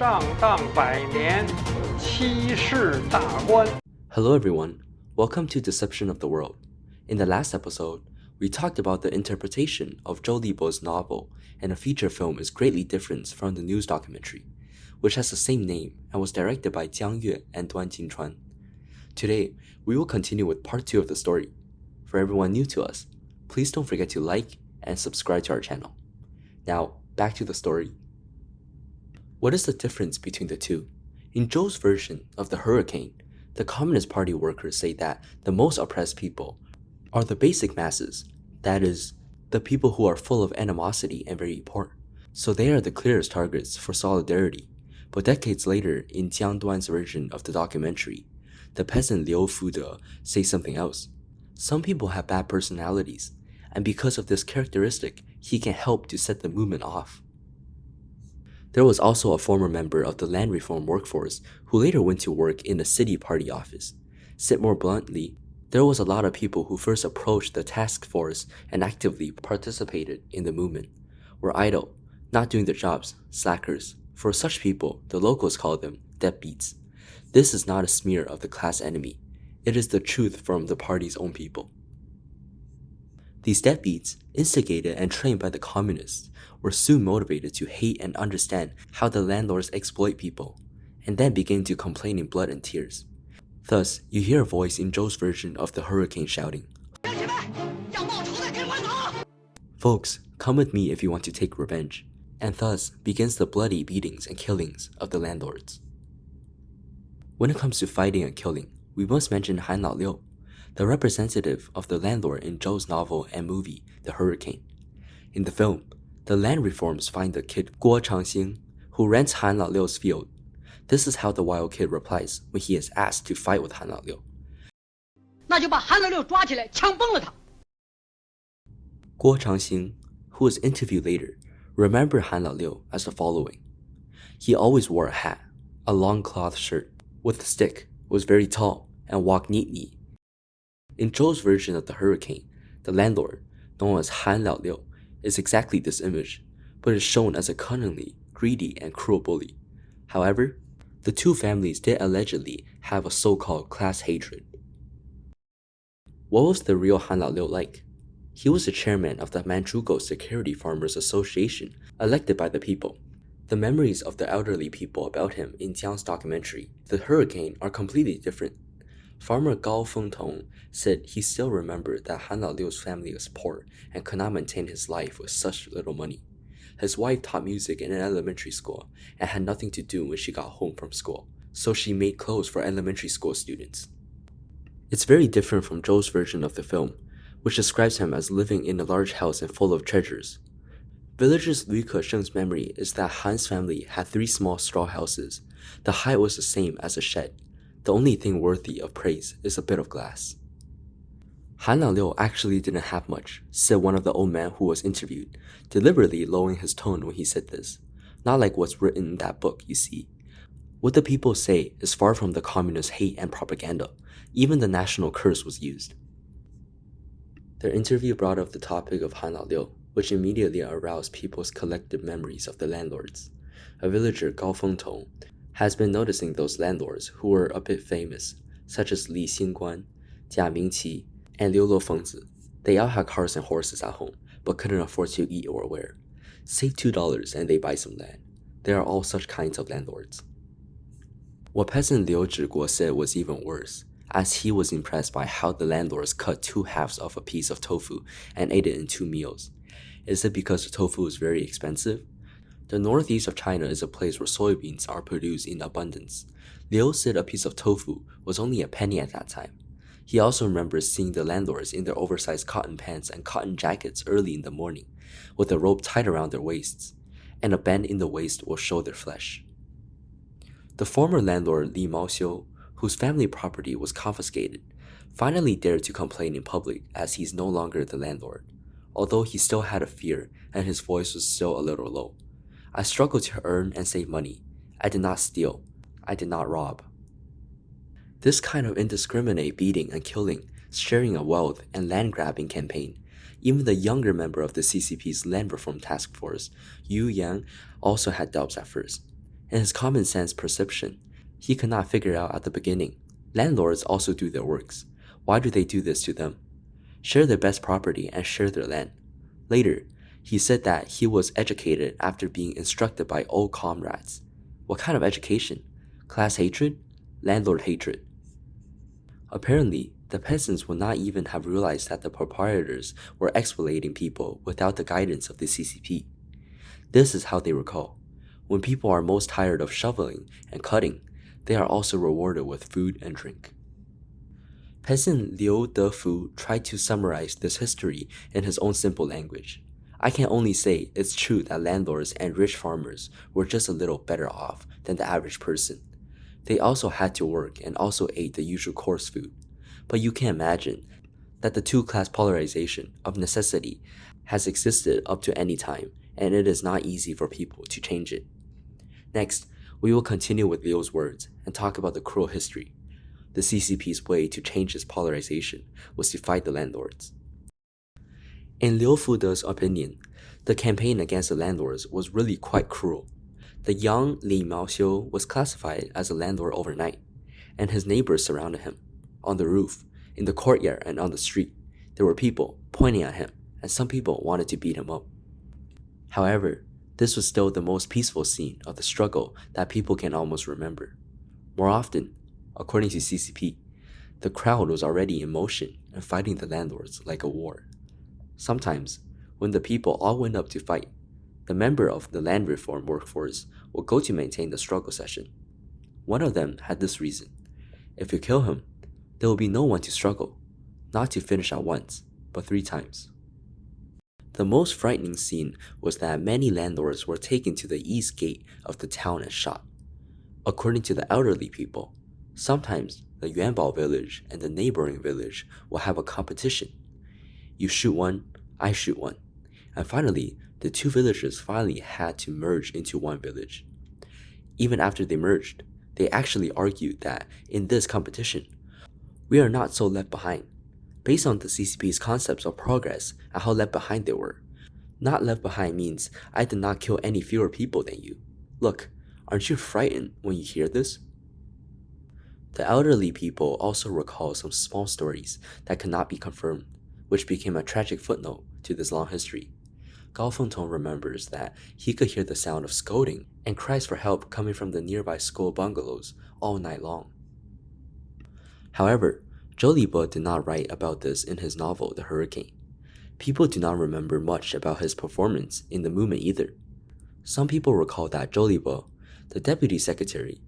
上当百年，欺世大官。 Hello everyone, welcome to Deception of the World. In the last episode, we talked about the interpretation of Zhou Libo's novel, and a feature film is greatly different from the news documentary, which has the same name and was directed by Jiang Duan and Duan. Today, we will continue with part 2 of the story. For everyone new to us, please don't forget to like and subscribe to our channel. Now, back to the story. What is the difference between the two? In Zhou's version of the hurricane, the Communist Party workers say that the most oppressed people are the basic masses, that is, the people who are full of animosity and very poor. So they are the clearest targets for solidarity. But decades later, in Jiang Duan's version of the documentary, the peasant Liu Fude says something else. Some people have bad personalities, and because of this characteristic, he can help to set the movement off. There was also a former member of the land reform workforce who later went to work in the city party office. Said more bluntly, there was a lot of people who first approached the task force and actively participated in the movement, were idle, not doing their jobs, slackers. For such people, the locals call them deadbeats. This is not a smear of the class enemy. It is the truth from the party's own people. These deadbeats, instigated and trained by the communists, were soon motivated to hate and understand how the landlords exploit people, and then began to complain in blood and tears. Thus, you hear a voice in Zhou's version of the hurricane shouting, "Folks, come with me if you want to take revenge," and thus begins the bloody beatings and killings of the landlords. When it comes to fighting and killing, we must mention Han Laoliu, the representative of the landlord in Zhou's novel and movie, The Hurricane. In the film, the land reforms find the kid Guo Changxing, who rents Han Laoliu's field. This is how the wild kid replies when he is asked to fight with Han Laoliu. 那就把韩老六抓起来，枪崩了他。 Guo Changxing, who was interviewed later, remembered Han Laoliu as the following. He always wore a hat, a long cloth shirt, with a stick, was very tall, and walked neatly. In Zhou's version of the hurricane, the landlord, known as Han Laoliu, is exactly this image, but is shown as a cunningly, greedy, and cruel bully. However, the two families did allegedly have a so-called class hatred. What was the real Han Laoliu like? He was the chairman of the Manchukuo Security Farmers Association, elected by the people. The memories of the elderly people about him in Jiang's documentary, The Hurricane, are completely different. Farmer Gao Fengtong said he still remembered that Han Laoliu's family was poor and could not maintain his life with such little money. His wife taught music in an elementary school and had nothing to do when she got home from school, so she made clothes for elementary school students. It's very different from Zhou's version of the film, which describes him as living in a large house and full of treasures. Villagers Lu Kesheng's memory is that Han's family had 3 small straw houses. The height was the same as a shed. The only thing worthy of praise is a bit of glass. Han Laoliu actually didn't have much, said one of the old men who was interviewed, deliberately lowering his tone when he said this. Not like what's written in that book, you see. What the people say is far from the communist hate and propaganda. Even the national curse was used. Their interview brought up the topic of Han Laoliu, which immediately aroused people's collective memories of the landlords. A villager, Gao Fengtong, has been noticing those landlords who were a bit famous, such as Li Xingguan, Jia Mingqi, and Liu Lofengzi. They all had cars and horses at home, but couldn't afford to eat or wear. Save $2 and they buy some land. There are all such kinds of landlords. What peasant Liu Zhiguo said was even worse, as he was impressed by how the landlords cut 2 halves of a piece of tofu and ate it in 2 meals. Is it because the tofu is very expensive? The northeast of China is a place where soybeans are produced in abundance. Liu said a piece of tofu was only a penny at that time. He also remembers seeing the landlords in their oversized cotton pants and cotton jackets early in the morning, with a rope tied around their waists, and a bend in the waist will show their flesh. The former landlord Li Maoxiu, whose family property was confiscated, finally dared to complain in public as he's no longer the landlord, although he still had a fear and his voice was still a little low. I struggled to earn and save money. I did not steal. I did not rob. This kind of indiscriminate beating and killing, sharing of wealth, and land-grabbing campaign, even the younger member of the CCP's land reform task force, Yu Yang, also had doubts at first. In his common sense perception, he could not figure out at the beginning, landlords also do their works. Why do they do this to them? Share their best property and share their land. Later, he said that he was educated after being instructed by old comrades. What kind of education? Class hatred? Landlord hatred. Apparently, the peasants would not even have realized that the proprietors were exfoliating people without the guidance of the CCP. This is how they recall. When people are most tired of shoveling and cutting, they are also rewarded with food and drink. Peasant Liu Defu tried to summarize this history in his own simple language. I can only say it's true that landlords and rich farmers were just a little better off than the average person. They also had to work and also ate the usual coarse food. But you can imagine that the two-class polarization of necessity has existed up to any time, and it is not easy for people to change it. Next, we will continue with Liu's words and talk about the cruel history. The CCP's way to change this polarization was to fight the landlords. In Liu Fude's opinion, the campaign against the landlords was really quite cruel. The young Li Maoxiu was classified as a landlord overnight, and his neighbors surrounded him. On the roof, in the courtyard, and on the street, there were people pointing at him, and some people wanted to beat him up. However, this was still the most peaceful scene of the struggle that people can almost remember. More often, according to CCP, the crowd was already in motion and fighting the landlords like a war. Sometimes, when the people all went up to fight, the member of the land reform workforce would go to maintain the struggle session. One of them had this reason: if you kill him, there will be no one to struggle, not to finish at once, but 3 times. The most frightening scene was that many landlords were taken to the east gate of the town and shot. According to the elderly people, sometimes the Yuanbao village and the neighboring village will have a competition. You shoot one, I shoot one. And finally, the 2 villages finally had to merge into one village. Even after they merged, they actually argued that in this competition, we are not so left behind. Based on the CCP's concepts of progress and how left behind they were. Not left behind means I did not kill any fewer people than you. Look, aren't you frightened when you hear this? The elderly people also recall some small stories that cannot be confirmed, which became a tragic footnote to this long history. Gao Fengtong remembers that he could hear the sound of scolding and cries for help coming from the nearby school bungalows all night long. However, Zhou Libo did not write about this in his novel The Hurricane. People do not remember much about his performance in the movement either. Some people recall that Zhou Libo, the deputy secretary,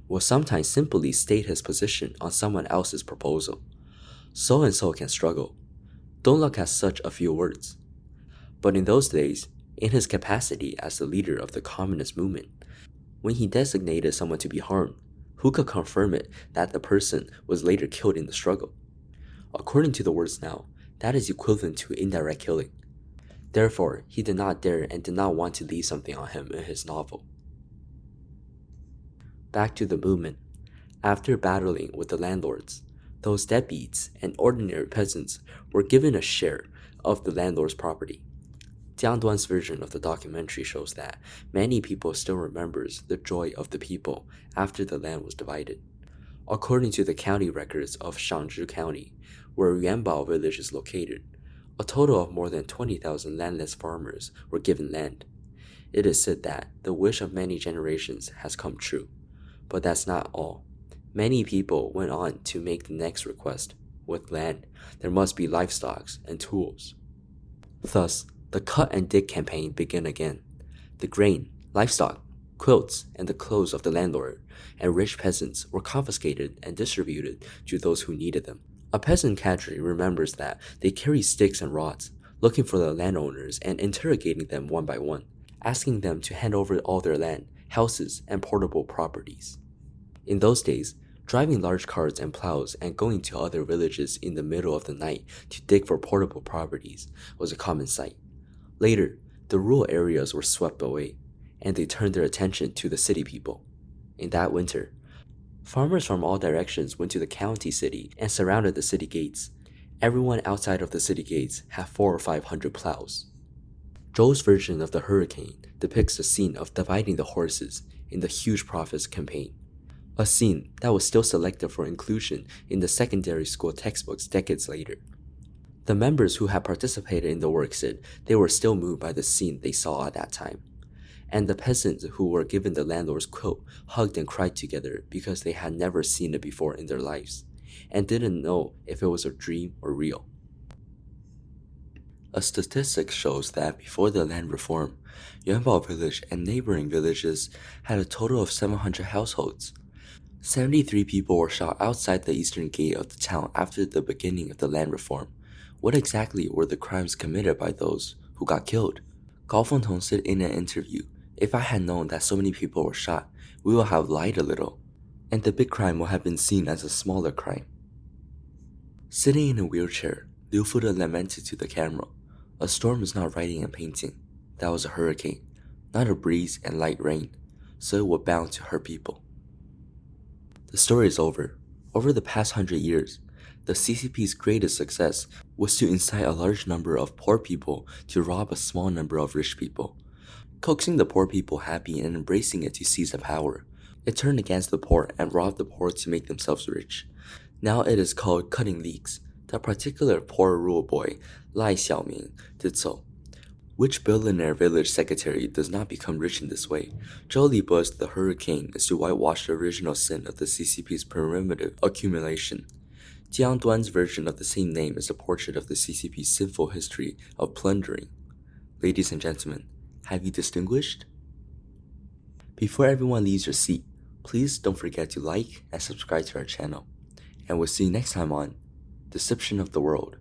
will sometimes simply state his position on someone else's proposal. So and so can struggle. Don't look at such a few words. But in those days, in his capacity as the leader of the communist movement, when he designated someone to be harmed, who could confirm it that the person was later killed in the struggle? According to the words now, that is equivalent to indirect killing. Therefore, he did not dare and did not want to leave something on him in his novel. Back to the movement. After battling with the landlords, those deadbeats and ordinary peasants were given a share of the landlord's property. Jiang Duan's version of the documentary shows that many people still remembers the joy of the people after the land was divided. According to the county records of Shangzhi County, where Yuanbao village is located, a total of more than 20,000 landless farmers were given land. It is said that the wish of many generations has come true. But that's not all. Many people went on to make the next request. With land, there must be livestock and tools. Thus, the cut and dig campaign began again. The grain, livestock, quilts, and the clothes of the landlord and rich peasants were confiscated and distributed to those who needed them. A peasant cadre remembers that they carried sticks and rods, looking for the landowners and interrogating them one by one, asking them to hand over all their land, houses, and portable properties. In those days, driving large carts and plows and going to other villages in the middle of the night to dig for portable properties was a common sight. Later, the rural areas were swept away, and they turned their attention to the city people. In that winter, farmers from all directions went to the county city and surrounded the city gates. Everyone outside of the city gates had 400 or 500 plows. Zhou's version of the hurricane depicts the scene of dividing the horses, in the huge profits campaign, a scene that was still selected for inclusion in the secondary school textbooks decades later. The members who had participated in the work said they were still moved by the scene they saw at that time, and the peasants who were given the landlord's quilt hugged and cried together because they had never seen it before in their lives, and didn't know if it was a dream or real. A statistic shows that before the land reform, Yuanbao village and neighboring villages had a total of 700 households. 73 people were shot outside the eastern gate of the town after the beginning of the land reform. What exactly were the crimes committed by those who got killed? Gao Fengtong said in an interview, "If I had known that so many people were shot, we would have lied a little, and the big crime would have been seen as a smaller crime." Sitting in a wheelchair, Liu Fude lamented to the camera, "A storm is not writing and painting. That was a hurricane, not a breeze and light rain, so it was bound to hurt people." The story is over. Over the past 100 years, the CCP's greatest success was to incite a large number of poor people to rob a small number of rich people, coaxing the poor people happy and embracing it to seize the power. It turned against the poor and robbed the poor to make themselves rich. Now it is called cutting leagues. The particular poor rural boy, Li Xiaoming, did so. Which billionaire village secretary does not become rich in this way? Zhou Libo's The Hurricane is to whitewash the original sin of the CCP's primitive accumulation. Jiang Duan's version of the same name is a portrait of the CCP's sinful history of plundering. Ladies and gentlemen, have you distinguished? Before everyone leaves your seat, please don't forget to like and subscribe to our channel. And we'll see you next time on Deception of the World.